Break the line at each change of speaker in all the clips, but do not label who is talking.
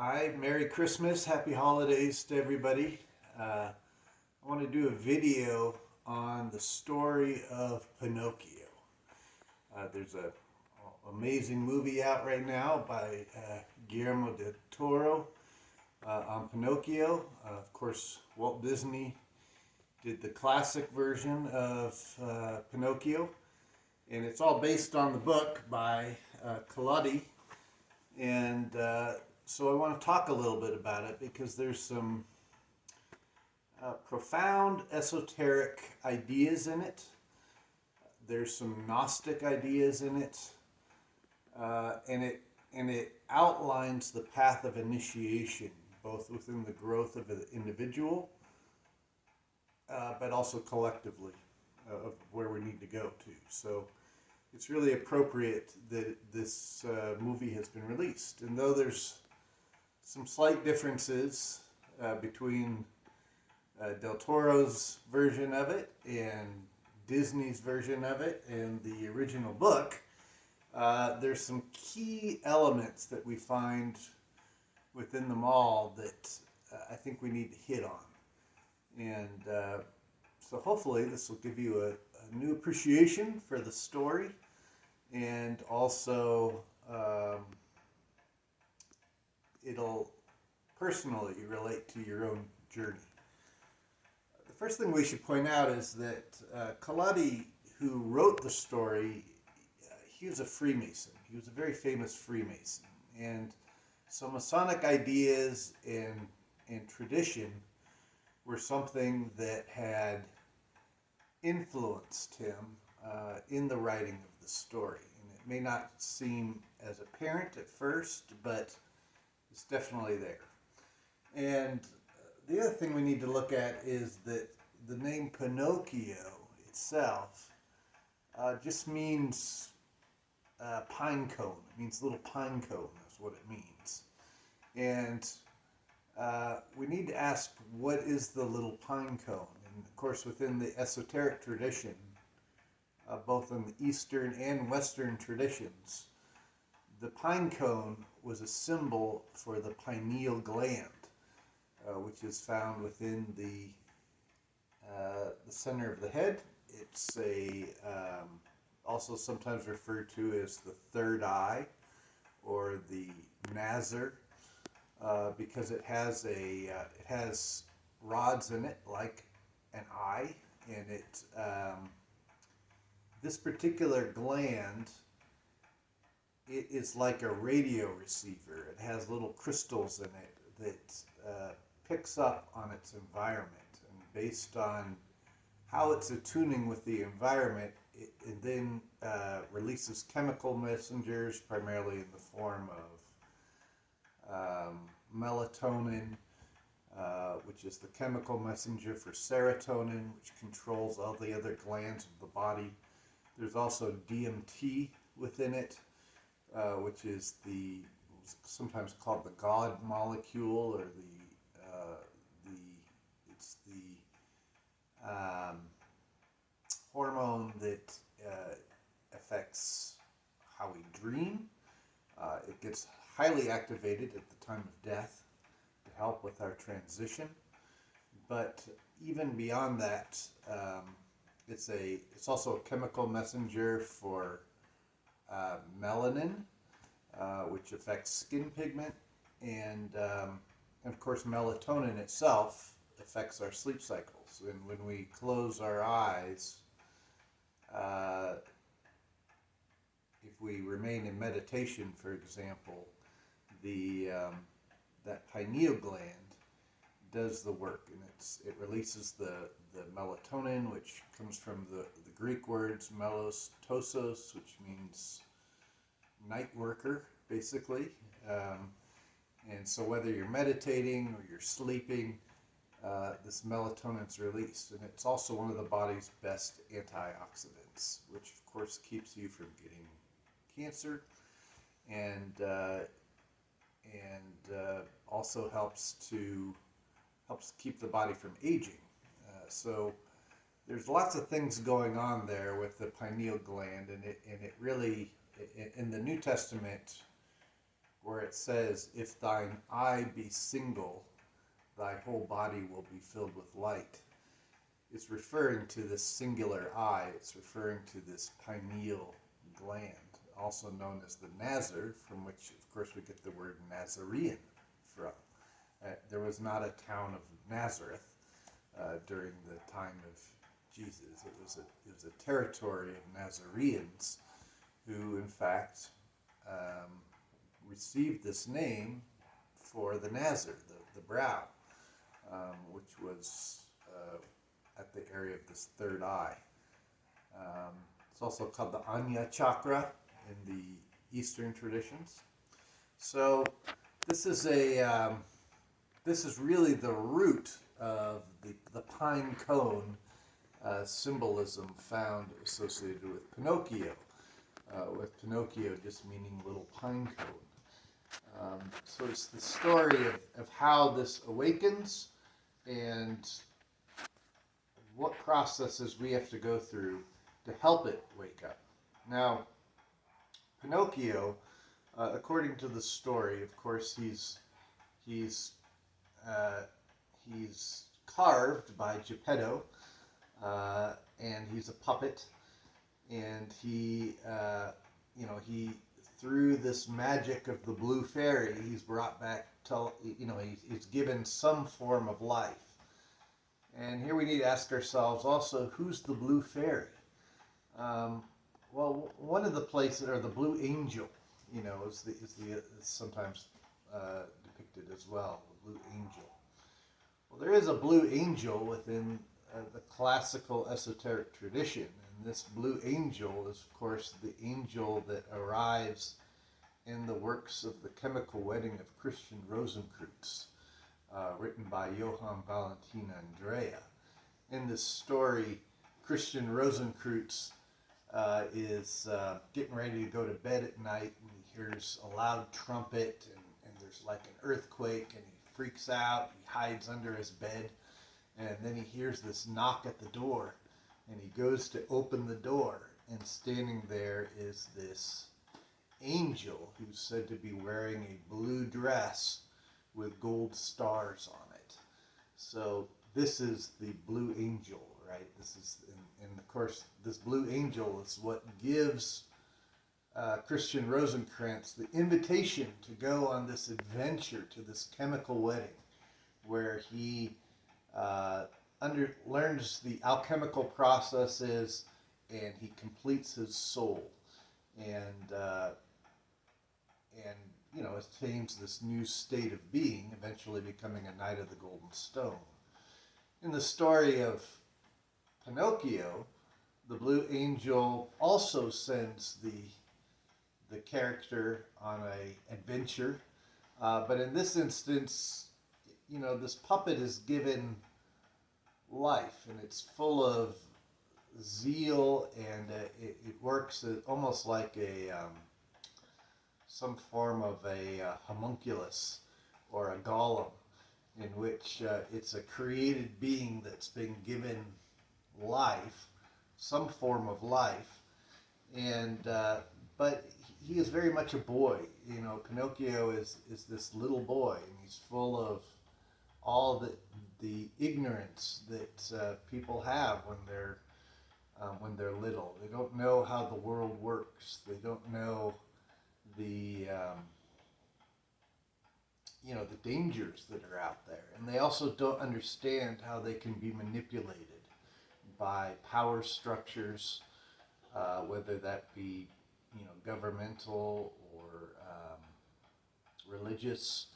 Hi, Merry Christmas, Happy Holidays to everybody. I want to do a video on the story of Pinocchio. There's a amazing movie out right now by Guillermo del Toro on Pinocchio. Of course, Walt Disney did the classic version of Pinocchio, and it's all based on the book by Collodi. And so I want to talk a little bit about it because there's some profound esoteric ideas in it. There's some Gnostic ideas in it, and it outlines the path of initiation, both within the growth of an individual, but also collectively of where we need to go to. So it's really appropriate that this movie has been released. And though there's some slight differences between Del Toro's version of it and Disney's version of it and the original book, there's some key elements that we find within them all that I think we need to hit on. And so hopefully this will give you a new appreciation for the story, and also it'll personally relate to your own journey. The first thing we should point out is that Collodi, who wrote the story, he was a Freemason. He was a very famous Freemason. And so Masonic ideas and tradition were something that had influenced him in the writing of the story. And it may not seem as apparent at first, but it's definitely there. And the other thing we need to look at is that the name Pinocchio itself just means pine cone. It means little pine cone is what it means. And we need to ask, what is the little pine cone? And of course, within the esoteric tradition, both in the Eastern and Western traditions, the pine cone was a symbol for the pineal gland, which is found within the center of the head. It's also sometimes referred to as the third eye or the nazar, because it has rods in it like an eye, and this particular gland, it is like a radio receiver. It has little crystals in it that picks up on its environment, and based on how it's attuning with the environment, it then releases chemical messengers, primarily in the form of melatonin, which is the chemical messenger for serotonin, which controls all the other glands of the body. There's also DMT within it, which is sometimes called the God molecule, or it's the hormone that affects how we dream. It gets highly activated at the time of death to help with our transition. But even beyond that, it's also a chemical messenger for melanin, which affects skin pigment, and of course melatonin itself affects our sleep cycles. And when we close our eyes, if we remain in meditation, for example, that pineal gland does the work, and it releases the melatonin, which comes from the Greek words melos tosos, which means night worker, basically. And so whether you're meditating or you're sleeping, this melatonin is released, and it's also one of the body's best antioxidants, which of course keeps you from getting cancer, and also helps keep the body from aging. So there's lots of things going on there with the pineal gland, and it really, in the New Testament, where it says, "If thine eye be single, thy whole body will be filled with light." It's referring to this singular eye. It's referring to this pineal gland, also known as the nazar, from which, of course, we get the word Nazarene from. There was not a town of Nazareth during the time of Jesus. It was a territory of Nazareans who, in fact, received this name for the nazar, the brow, which was at the area of this third eye. It's also called the Anya chakra in the Eastern traditions. So this is really the root of the pine cone symbolism found associated with Pinocchio, with Pinocchio just meaning little pine cone. So it's the story of how this awakens and what processes we have to go through to help it wake up. Now, Pinocchio, according to the story, of course, he's carved by Geppetto, and he's a puppet, and he through this magic of the blue fairy, he's brought back to, he's given some form of life. And here we need to ask ourselves also, who's the blue fairy? Well, one of the places, or the blue angel, is sometimes depicted as well, the blue angel. Well, there is a blue angel within the classical esoteric tradition, and this blue angel is, of course, the angel that arrives in the works of The Chemical Wedding of Christian Rosenkreutz, written by Johann Valentina Andrea. In this story, Christian Rosenkreutz is getting ready to go to bed at night, and he hears a loud trumpet, and there's like an earthquake, and he freaks out, he hides under his bed, and then he hears this knock at the door, and he goes to open the door, and standing there is this angel who's said to be wearing a blue dress with gold stars on it. So this is the blue angel, right? This is, and of course, this blue angel is what gives Christian Rosenkreutz the invitation to go on this adventure to this chemical wedding, where he learns the alchemical processes, and he completes his soul, and attains this new state of being, eventually becoming a Knight of the Golden Stone. In the story of Pinocchio, the blue angel also sends the character on an adventure, but in this instance, this puppet is given life, and it's full of zeal, and it works almost like some form of a homunculus or a golem, in which it's a created being that's been given life, some form of life, and but he is very much a boy. Pinocchio is this little boy, and he's full of all the ignorance that people have when they're little. They don't know how the world works. They don't know the dangers that are out there, and they also don't understand how they can be manipulated by power structures, whether that be governmental or religious,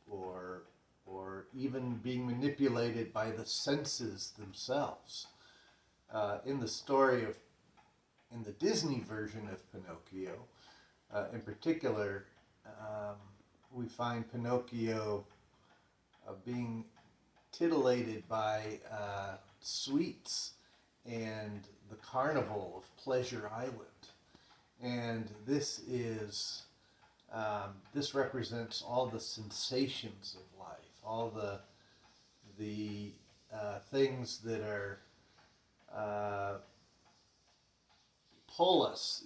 or even being manipulated by the senses themselves. In the Disney version of Pinocchio, in particular, we find Pinocchio being titillated by sweets and the carnival of Pleasure Island. And this represents all the sensations of life, all the things that are pull us,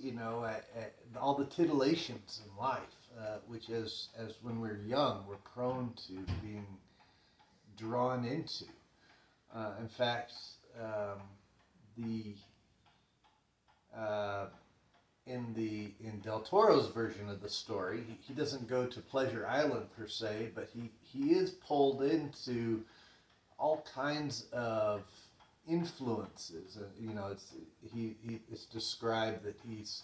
at all the titillations in life, which as when we're young, we're prone to being drawn into. In fact, the in Del Toro's version of the story, he doesn't go to Pleasure Island per se, but he is pulled into all kinds of influences. It's described that he's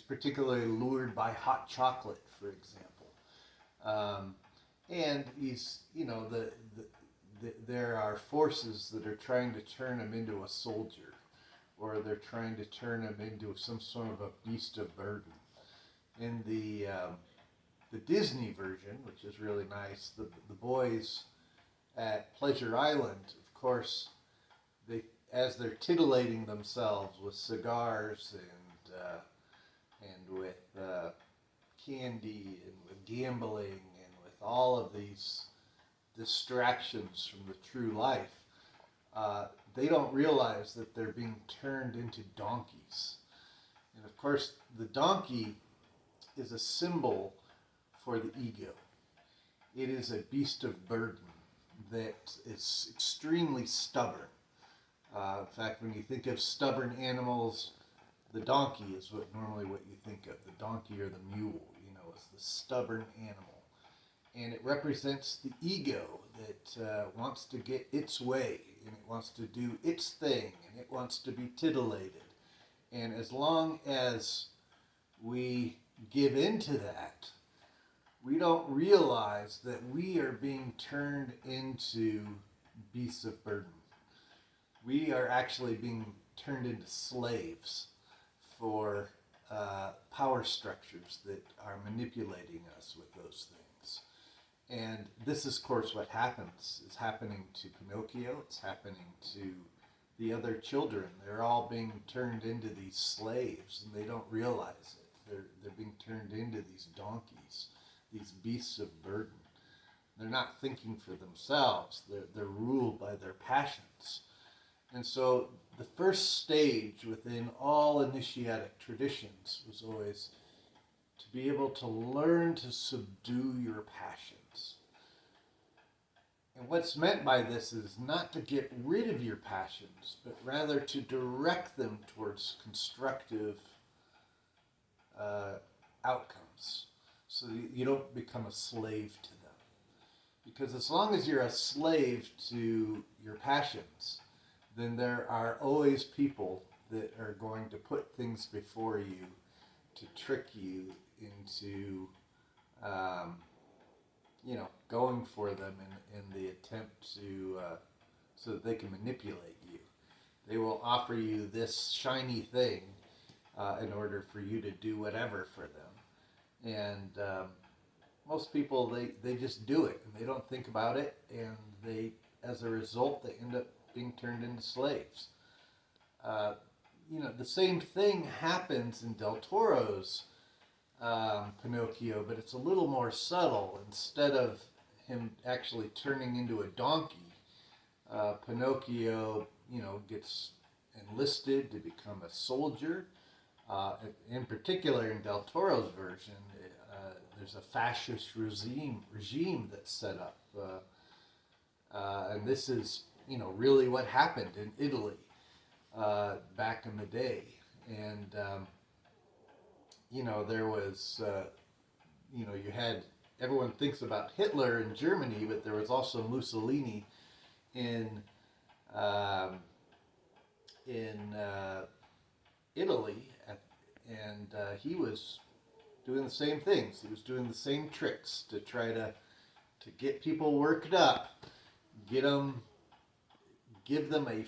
particularly lured by hot chocolate, for example, and he's there are forces that are trying to turn him into a soldier, or they're trying to turn him into some sort of a beast of burden. In the Disney version, which is really nice, the boys at Pleasure Island, of course, as they're titillating themselves with cigars and with candy and with gambling and with all of these distractions from the true life, they don't realize that they're being turned into donkeys. And of course, the donkey is a symbol for the ego. It is a beast of burden that is extremely stubborn. In fact, when you think of stubborn animals, the donkey is what you think of. The donkey or the mule, is the stubborn animal. And it represents the ego that wants to get its way, and it wants to do its thing, and it wants to be titillated. And as long as we give into that, we don't realize that we are being turned into beasts of burden. We are actually being turned into slaves for power structures that are manipulating us with those things. And this is, of course, what happens. It's happening to Pinocchio. It's happening to the other children. They're all being turned into these slaves, and they don't realize it. They're being turned into these donkeys, these beasts of burden. They're not thinking for themselves. They're ruled by their passions. And so the first stage within all initiatic traditions was always to be able to learn to subdue your passions. And what's meant by this is not to get rid of your passions, but rather to direct them towards constructive outcomes, so that you don't become a slave to them. Because as long as you're a slave to your passions, then there are always people that are going to put things before you to trick you into going for them in the attempt to so that they can manipulate you. They will offer you this shiny thing in order for you to do whatever for them. And most people, they just do it, and they don't think about it, and as a result, they end up being turned into slaves. The same thing happens in Del Toro's Pinocchio, but it's a little more subtle. Instead of him actually turning into a donkey, Pinocchio, gets enlisted to become a soldier. In particular, in Del Toro's version, there's a fascist regime that's set up, and this is really what happened in Italy back in the day. And there was you had, everyone thinks about Hitler in Germany, but there was also Mussolini in Italy, and he was doing the same things. He was doing the same tricks to try to get people worked up, give them a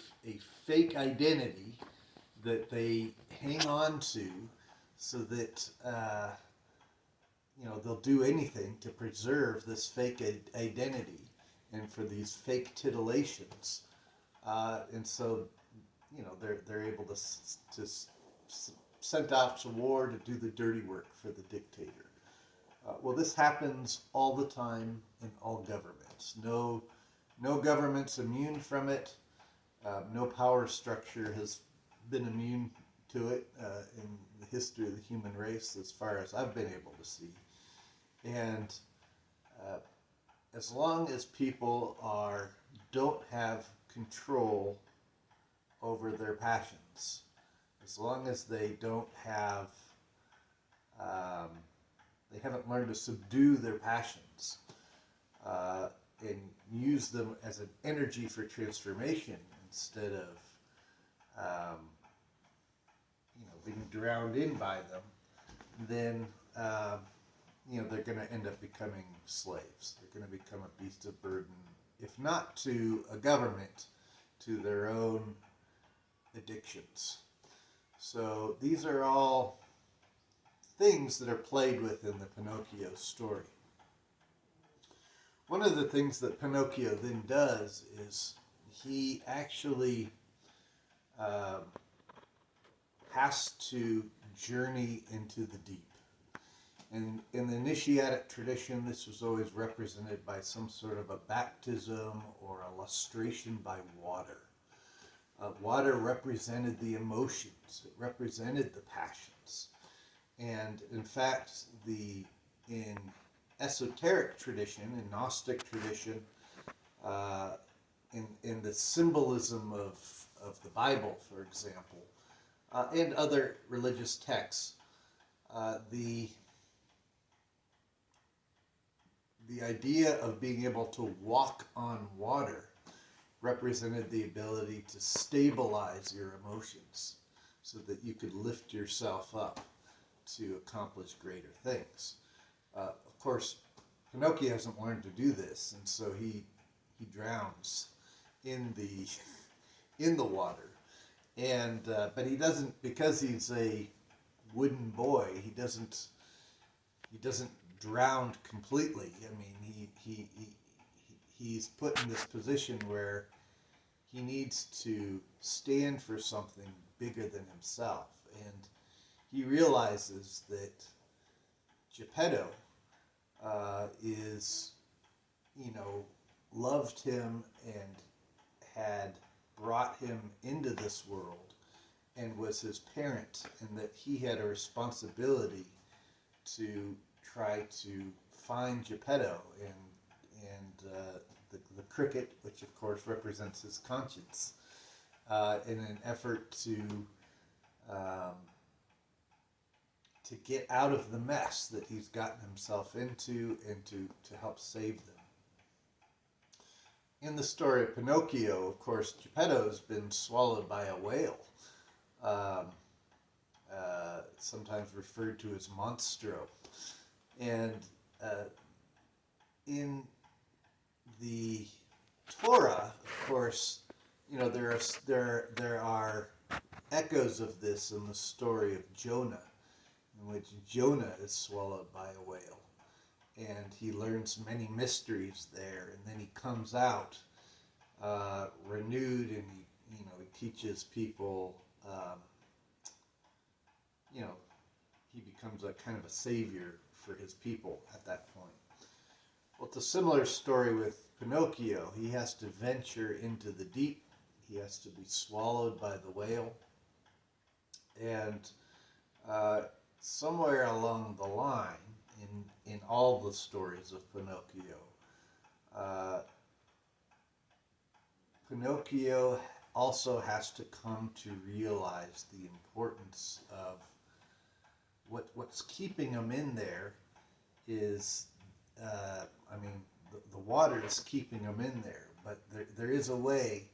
fake identity that they hang on to, so that they'll do anything to preserve this fake identity and for these fake titillations, and so they're able to sent out to war to do the dirty work for the dictator. Well, this happens all the time in all governments. No government's immune from it. No power structure has been immune to it in the history of the human race, as far as I've been able to see. And uh, as long as people don't have control over their passions, as long as they don't have, um, they haven't learned to subdue their passions and use them as an energy for transformation instead of, um, being drowned in by them, then they're going to end up becoming slaves. They're going to become a beast of burden, if not to a government, to their own addictions. So these are all things that are played with in the Pinocchio story. One of the things that Pinocchio then does is he actually has to journey into the deep. And in the Initiatic tradition, this was always represented by some sort of a baptism or a lustration by water. Water represented the emotions, it represented the passions. And in fact, in esoteric tradition, in Gnostic tradition, in the symbolism of the Bible, for example, and other religious texts, the idea of being able to walk on water represented the ability to stabilize your emotions so that you could lift yourself up to accomplish greater things. Of course, Pinocchio hasn't learned to do this, and so he drowns in the water. And but he doesn't, because he's a wooden boy. He doesn't drown completely. I mean, he's put in this position where he needs to stand for something bigger than himself, and he realizes that Geppetto is, loved him and had brought him into this world and was his parent, and that he had a responsibility to try to find Geppetto and the cricket, which of course represents his conscience, in an effort to get out of the mess that he's gotten himself into and to help save them. In the story of Pinocchio, of course, Geppetto's been swallowed by a whale, sometimes referred to as monstro. And in the Torah, of course, there are echoes of this in the story of Jonah, in which Jonah is swallowed by a whale, and he learns many mysteries there, and then he comes out renewed, and he teaches people. He becomes a kind of a savior for his people at that point. Well, it's a similar story with Pinocchio. He has to venture into the deep. He has to be swallowed by the whale. And somewhere along the line, in all the stories of Pinocchio, Pinocchio also has to come to realize the importance of what's keeping him in there is, the water is keeping him in there, but there is a way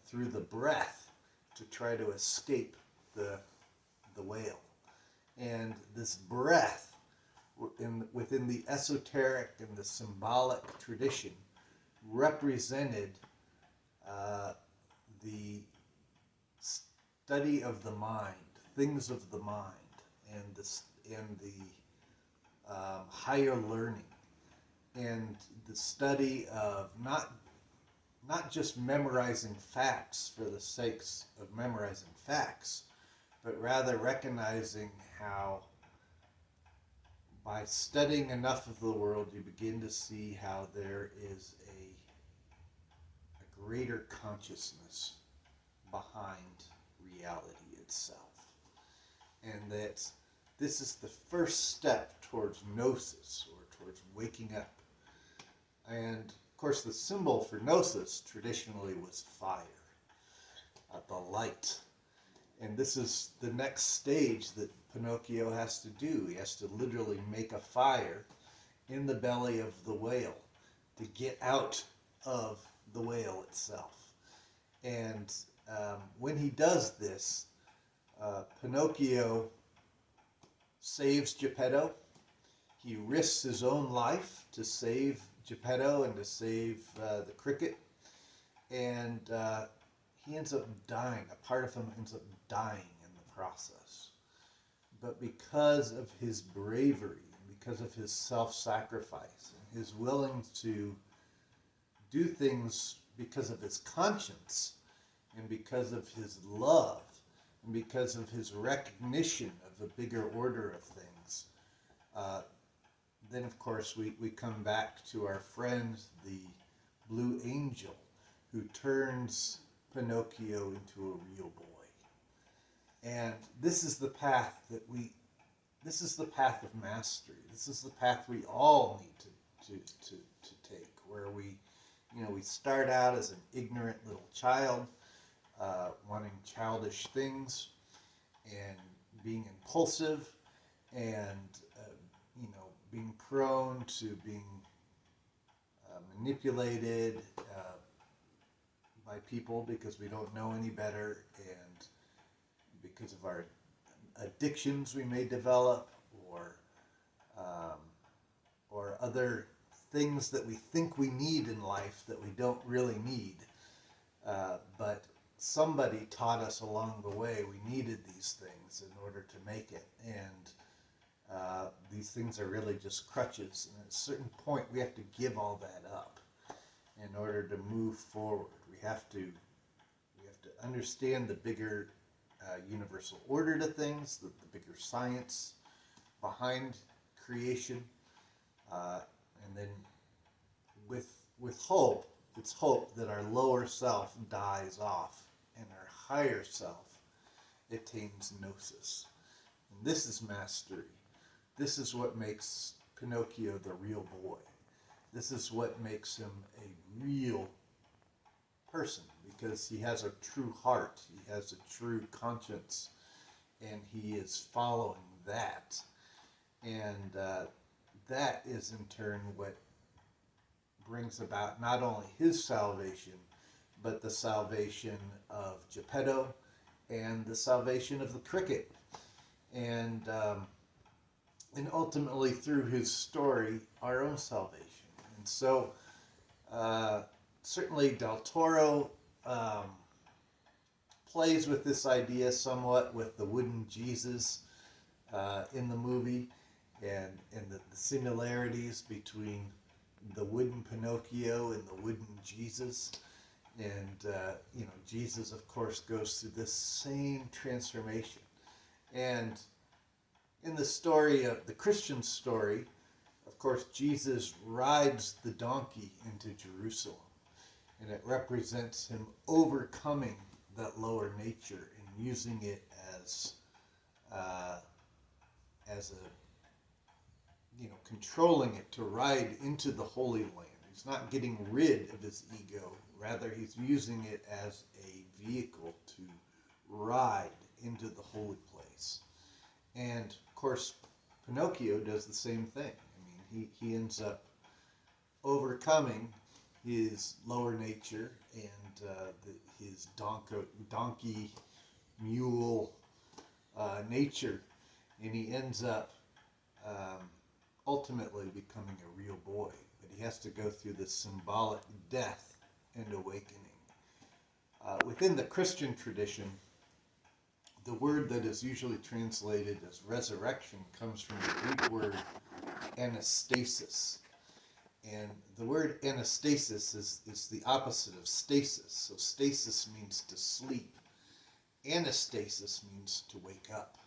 through the breath to try to escape the whale. And this breath, within the esoteric and the symbolic tradition, represented the study of the mind, things of the mind, and the higher learning, and the study of not just memorizing facts for the sakes of memorizing facts, but rather recognizing how by studying enough of the world you begin to see how there is a greater consciousness behind reality itself. itself. And that this is the first step towards gnosis, or towards waking up. And of course, the symbol for gnosis traditionally was fire, the light. And this is the next stage that Pinocchio has to do. He has to literally make a fire in the belly of the whale to get out of the whale itself. And when he does this, Pinocchio saves Geppetto. He risks his own life to save Geppetto and to save the cricket. And he ends up dying. A part of him ends up dying in the process. But because of his bravery, and because of his self-sacrifice, and his willing to do things because of his conscience, and because of his love, and because of his recognition of the bigger order of things, then of course we come back to our friend, the Blue Angel, who turns Pinocchio into a real boy. And this is the path that this is the path of mastery. This is the path we all need to take, where we start out as an ignorant little child, wanting childish things and being impulsive and being prone to being manipulated by people because we don't know any better, and because of our addictions we may develop, or other things that we think we need in life that we don't really need. But somebody taught us along the way we needed these things in order to make it. And these things are really just crutches. And at a certain point, we have to give all that up in order to move forward. We have to understand the bigger universal order to things, the bigger science behind creation. And then with hope, it's hope that our lower self dies off and our higher self attains gnosis. And this is mastery. This is what makes Pinocchio the real boy. This is what makes him a real person, because he has a true heart, he has a true conscience, and he is following that. And that is in turn what brings about not only his salvation, but the salvation of Geppetto and the salvation of the cricket. And ultimately, through his story, our own salvation. And so, certainly Del Toro plays with this idea somewhat with the wooden Jesus in the movie, and the similarities between the wooden Pinocchio and the wooden Jesus. And Jesus, of course, goes through this same transformation. And in the story of the Christian story, of course, Jesus rides the donkey into Jerusalem, and it represents him overcoming that lower nature and using it as controlling it to ride into the Holy Land. He's not getting rid of his ego, rather he's using it as a vehicle to ride into the holy place. And of course, Pinocchio does the same thing. I mean, he ends up overcoming his lower nature and his donkey mule nature, and he ends up ultimately becoming a real boy. But he has to go through this symbolic death and awakening. Within the Christian tradition, the word that is usually translated as resurrection comes from the Greek word anastasis. And the word anastasis is the opposite of stasis. So stasis means to sleep. Anastasis means to wake up.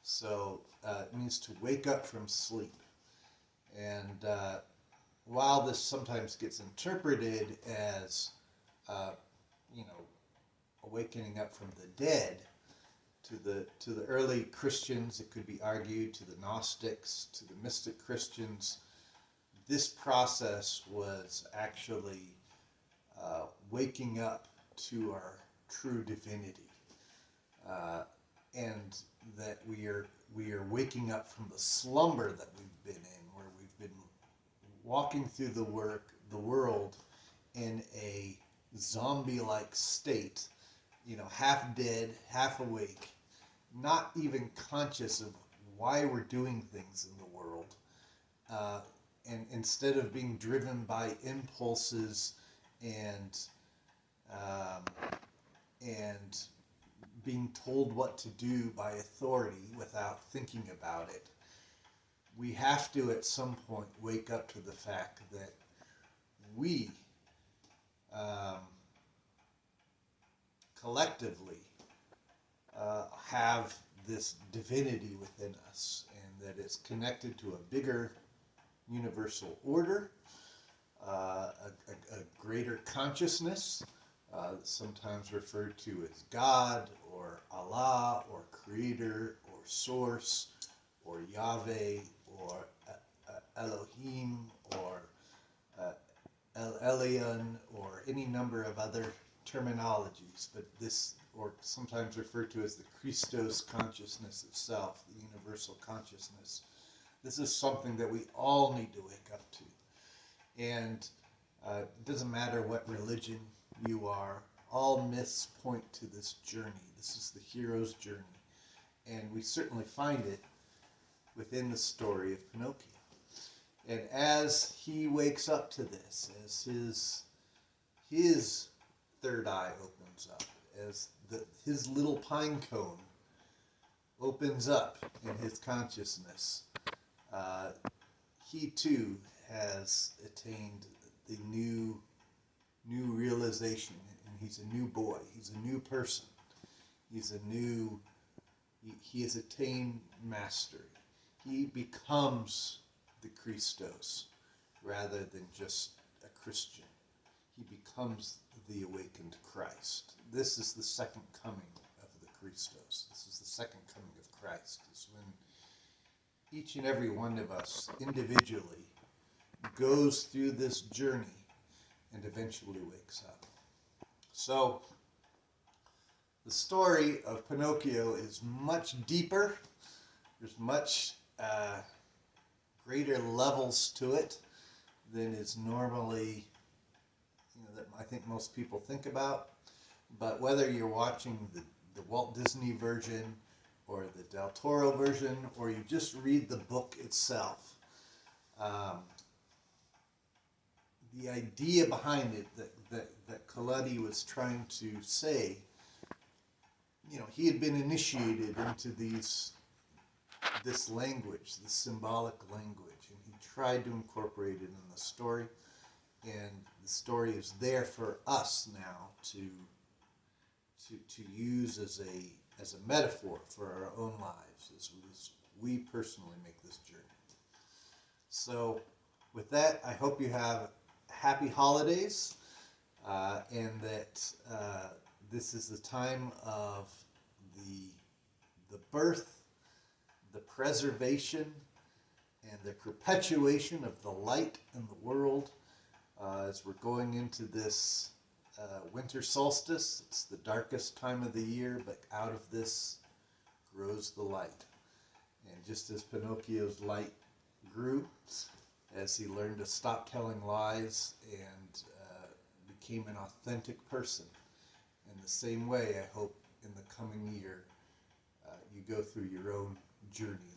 So it means to wake up from sleep. And while this sometimes gets interpreted as, awakening up from the dead, to the early Christians, it could be argued, to the Gnostics, to the mystic Christians, this process was actually waking up to our true divinity, and that we are waking up from the slumber that we've been in, where we've been walking through the world in a zombie-like state, half dead, half awake, not even conscious of why we're doing things in the world, and instead of being driven by impulses and being told what to do by authority without thinking about it, we have to at some point wake up to the fact that we collectively have this divinity within us, and that it's connected to a bigger universal order, a greater consciousness, sometimes referred to as God or Allah or Creator or Source or Yahweh or Elohim or El Elyon or any number of other terminologies, but this, or sometimes referred to as the Christos consciousness itself, the universal consciousness. This is something that we all need to wake up to. And it doesn't matter what religion you are, all myths point to this journey. This is the hero's journey. And we certainly find it within the story of Pinocchio. And as he wakes up to this, as his third eye opens up, as his little pine cone opens up in his consciousness, he too has attained the new realization, and he's a new boy, he's a new person, he has attained mastery. He becomes the Christos rather than just a Christian. He becomes the awakened Christ. This is the second coming of the Christos. This is the second coming of Christ. It's when each and every one of us individually goes through this journey and eventually wakes up. So the story of Pinocchio is much deeper. There's much greater levels to it than is normally, that I think most people think about. But whether you're watching the Walt Disney version or the Del Toro version, or you just read the book itself, the idea behind it that Coletti was trying to say, he had been initiated into this language, this symbolic language, and he tried to incorporate it in the story, and the story is there for us now to use as a metaphor for our own lives as we personally make this journey. So with that, I hope you have happy holidays, and that this is the time of the birth, the preservation, and the perpetuation of the light in the world, as we're going into this winter solstice. It's the darkest time of the year, but out of this grows the light. And just as Pinocchio's light grew, as he learned to stop telling lies and became an authentic person, in the same way, I hope in the coming year you go through your own journey